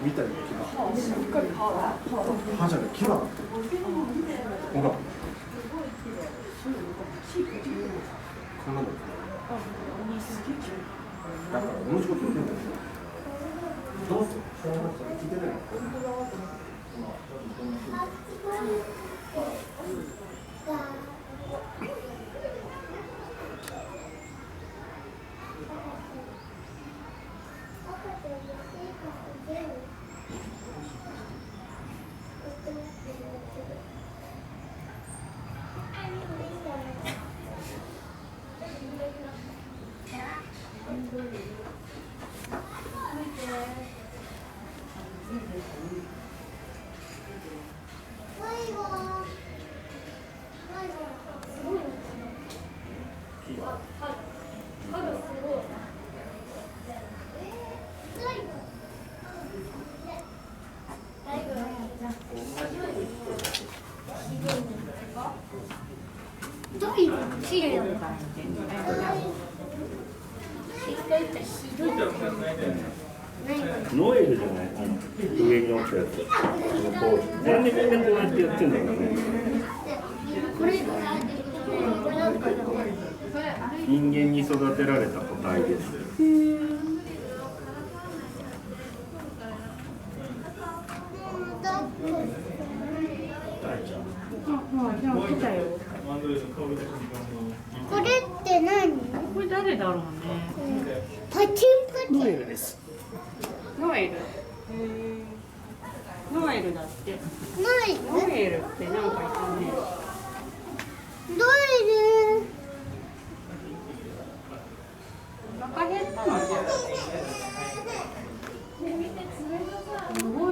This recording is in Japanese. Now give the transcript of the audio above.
見たり牙。歯じゃない、牙。ほら。こんなの。だから同じこと言ってんだよ。どうする？聞いてないの？ノエルじゃない、上に置くやつ。なんでみんなこうやってやってんだろうね。人間に育てられた個体です。これって何？これ誰だろうね。パチンパチン。ノエルです。ノエル。ノエルだって。ノエルってなんかいたね。ノエル。お腹減ったの？